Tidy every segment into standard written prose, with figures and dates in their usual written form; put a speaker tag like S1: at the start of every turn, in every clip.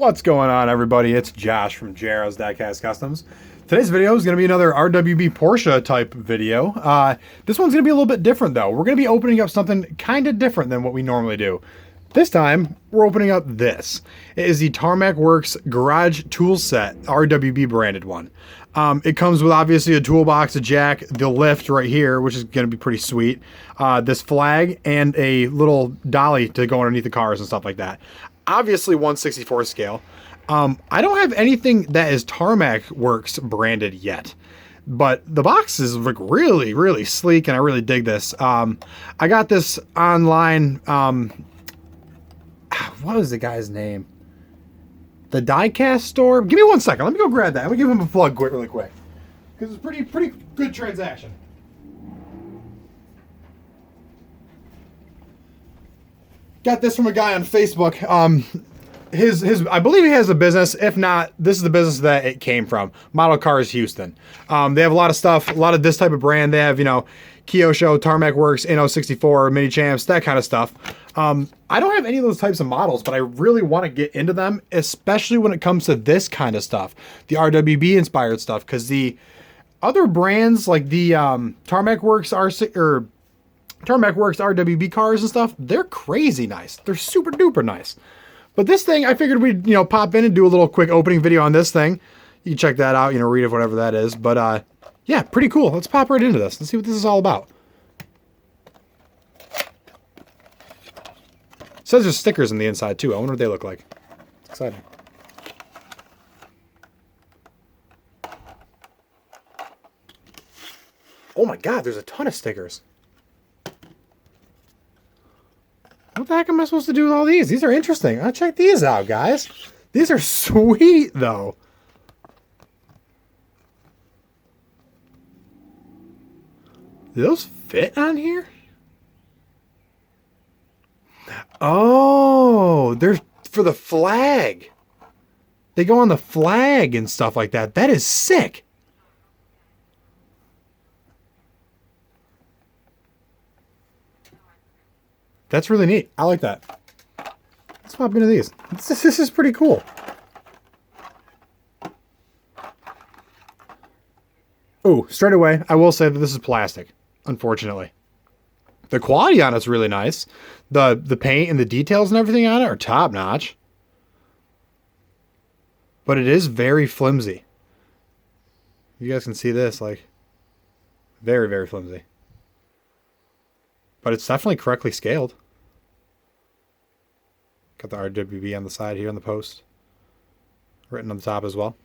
S1: What's going on, everybody? It's Josh from Jaro's Diecast Customs. Today's video is going to be another RWB Porsche type video. This one's going to be a little bit different, though. We're going to be opening up something kind of different than what we normally do. This time, we're opening up this. It is the TARMAC Works Garage Tool Set, RWB branded one. It comes with obviously a toolbox, a jack, the lift right here, which is going to be pretty sweet. This flag and a little dolly to go underneath the cars and stuff like that. Obviously 1/64 scale. I don't have anything that is TARMAC Works branded yet, but the box is like really, really sleek, and I really dig this. I got this online. What was the guy's name? The Diecast store. Give me 1 second. Let me go grab that. Let me give him a plug really quick, because it's pretty good transaction. Got this from a guy on Facebook. I believe he has a business. If not, this is the business that it came from. Model Cars Houston. They have a lot of stuff, a lot of this type of brand. They have, you know, Kyosho, TARMAC Works, Inno64, Mini Champs, that kind of stuff. I don't have any of those types of models, but I really want to get into them, especially when it comes to this kind of stuff, the RWB inspired stuff, because the other brands like the TARMAC Works TARMAC Works RWB cars and stuff, they're crazy nice. They're super duper nice. But this thing, I figured we'd, you know, pop in and do a little quick opening video on this thing. You can check that out, you know, read it, whatever that is. But yeah, pretty cool. Let's pop right into this. Let's see what this is all about. It says there's stickers on the inside too. I wonder what they look like. It's exciting. Oh my God, there's a ton of stickers. What the heck am I supposed to do with all these? These are interesting. I'll check these out, guys. These are sweet, though. Do those fit on here? Oh, they're for the flag. They go on the flag and stuff like that. That is sick. That's really neat. I like that. Let's pop into these. This is pretty cool. Oh, straight away, I will say that this is plastic, unfortunately. The quality on it's really nice. The paint and the details and everything on it are top notch. But it is very flimsy. You guys can see this, like, very, very flimsy. But it's definitely correctly scaled. Got the RWB on the side here on the post. Written on the top as well.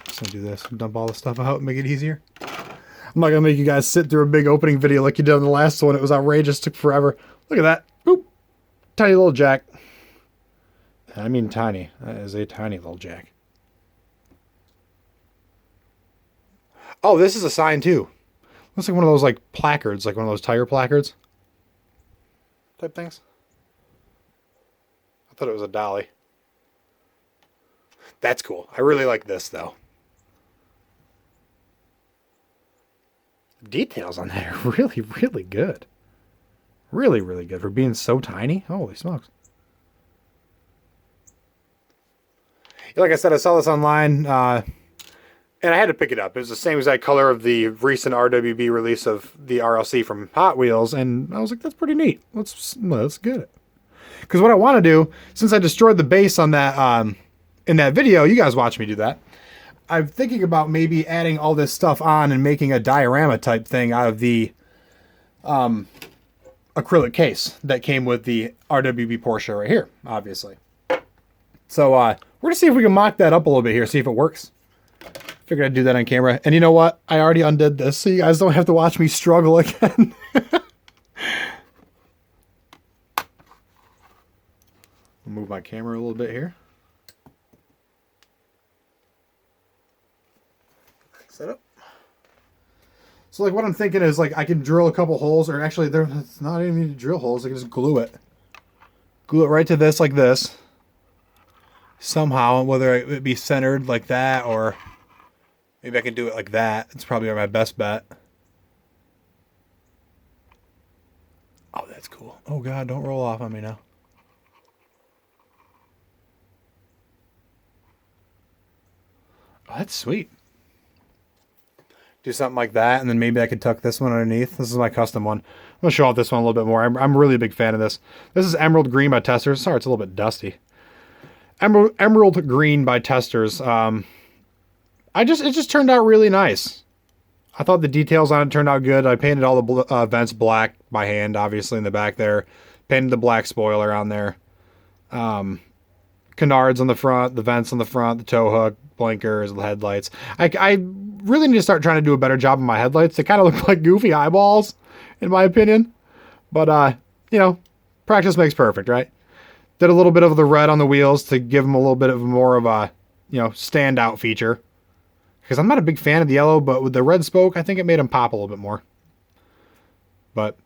S1: Just gonna do this. Dump all the stuff out and make it easier. I'm not gonna make you guys sit through a big opening video like you did on the last one. It was outrageous. Took forever. Look at that. Boop. Tiny little jack. I mean tiny. That is a tiny little jack. Oh, this is a sign too. Looks like one of those like placards, like one of those tire placards type things. I thought it was a dolly. That's cool. I really like this though. The details on that are really, really good. Really, really good for being so tiny. Holy smokes. Like I said, I saw this online. And I had to pick it up. It was the same exact color of the recent RWB release of the RLC from Hot Wheels. And I was like, that's pretty neat. Let's get it. Because what I want to do, since I destroyed the base on that in that video, you guys watch me do that. I'm thinking about maybe adding all this stuff on and making a diorama type thing out of the acrylic case that came with the RWB Porsche right here, obviously. So we're going to see if we can mock that up a little bit here, see if it works. Figured I'd do that on camera. And you know what? I already undid this, so you guys don't have to watch me struggle again. I'll move my camera a little bit here. Set up. So like what I'm thinking is like I can drill a couple holes, or actually it's not even need to drill holes. I can just glue it. Glue it right to this like this. Somehow, whether it be centered like that or maybe I can do it like that. It's probably my best bet. Oh, that's cool. Oh God, don't roll off on me now. Oh, that's sweet. Do something like that, and then maybe I could tuck this one underneath. This is my custom one. I'm going to show off this one a little bit more. I'm really a big fan of this. This is Emerald Green by Testers. Sorry, it's a little bit dusty. Emerald Green by Testers. It just turned out really nice. I thought the details on it turned out good. I painted all the vents black by hand, obviously, in the back there. Painted the black spoiler on there. Canards on the front, the vents on the front, the tow hook, blinkers, the headlights. I really need to start trying to do a better job on my headlights. They kind of look like goofy eyeballs, in my opinion. But, you know, practice makes perfect, right? Did a little bit of the red on the wheels to give them a little bit of more of a, you know, standout feature. Because I'm not a big fan of the yellow, but with the red spoke, I think it made them pop a little bit more. But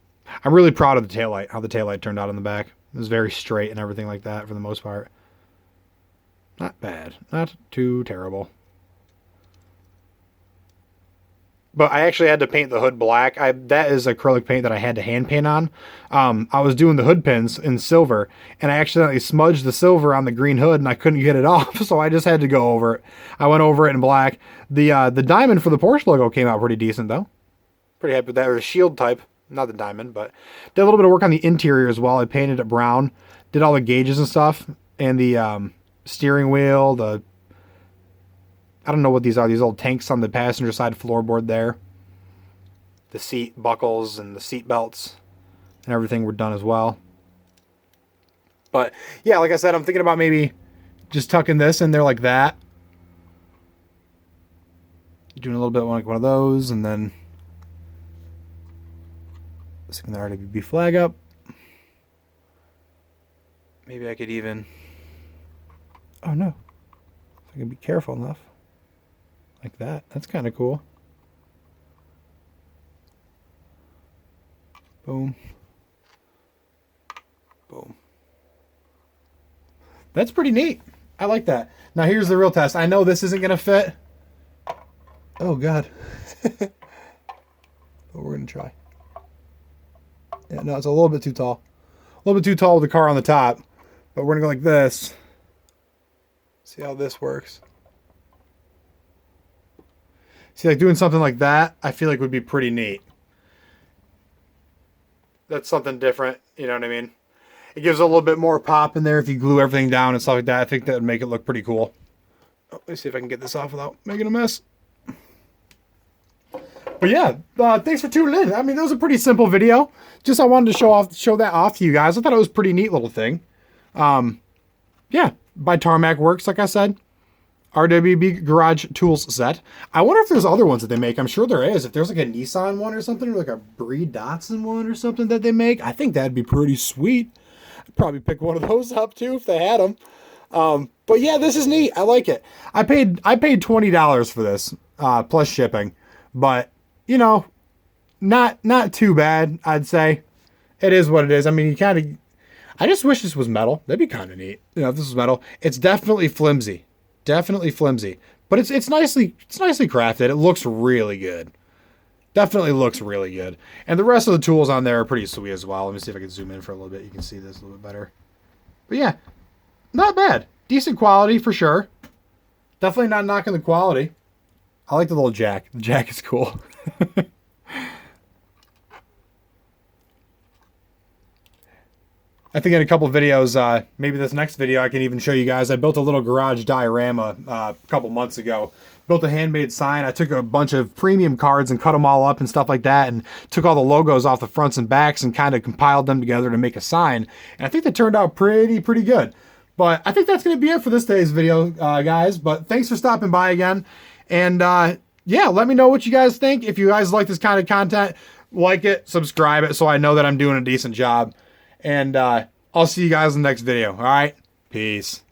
S1: I'm really proud of the taillight, how the taillight turned out in the back. It was very straight and everything like that for the most part. Not bad. Not too terrible. But I actually had to paint the hood black. That is acrylic paint that I had to hand paint on. I was doing the hood pins in silver, and I accidentally smudged the silver on the green hood, and I couldn't get it off, so I just had to go over it. I went over it in black. The diamond for the Porsche logo came out pretty decent, though. Pretty happy with that. Or the shield type. Not the diamond, but did a little bit of work on the interior as well. I painted it brown. Did all the gauges and stuff. And the steering wheel, I don't know what these are. These old tanks on the passenger side floorboard there. The seat buckles and the seat belts and everything were done as well. But yeah, like I said, I'm thinking about maybe just tucking this in there like that. Doing a little bit like one of those, and then sticking the RWB flag up. Maybe I could even... Oh no. If I can be careful enough. Like that. That's kind of cool. Boom. Boom. That's pretty neat. I like that. Now here's the real test. I know this isn't going to fit. Oh God. But we're going to try. Yeah, no, it's a little bit too tall. A little bit too tall with the car on the top. But we're going to go like this. See how this works. See, like doing something like that, I feel like would be pretty neat. That's something different, you know what I mean? It gives a little bit more pop in there if you glue everything down and stuff like that. I think that would make it look pretty cool. Oh, let me see if I can get this off without making a mess. But yeah, thanks for tuning in. I mean, that was a pretty simple video. Just I wanted to show that off to you guys. I thought it was a pretty neat little thing. Yeah, by TARMAC Works, like I said. RWB Garage Tools set. I wonder if there's other ones that they make. I'm sure there is. If there's like a Nissan one or something, or like a Breed Datsun one or something that they make, I think that'd be pretty sweet. I'd probably pick one of those up too if they had them. But yeah, this is neat. I like it. I paid $20 for this, plus shipping. But, you know, not too bad, I'd say. It is what it is. I mean, I just wish this was metal. That'd be kind of neat. You know, if this was metal. It's definitely flimsy. Definitely flimsy, but it's nicely crafted. It looks really good. Definitely looks really good. And the rest of the tools on there are pretty sweet as well. Let me see if I can zoom in for a little bit. You can see this a little bit better. But yeah, not bad. Decent quality for sure. Definitely not knocking the quality. I like the little jack. The jack is cool. I think in a couple of videos, maybe this next video, I can even show you guys. I built a little garage diorama a couple months ago. Built a handmade sign. I took a bunch of premium cards and cut them all up and stuff like that, and took all the logos off the fronts and backs and kind of compiled them together to make a sign. And I think that turned out pretty good. But I think that's going to be it for this today's video, guys. But thanks for stopping by again. And yeah, let me know what you guys think. If you guys like this kind of content, like it, subscribe it so I know that I'm doing a decent job. And I'll see you guys in the next video. All right? Peace.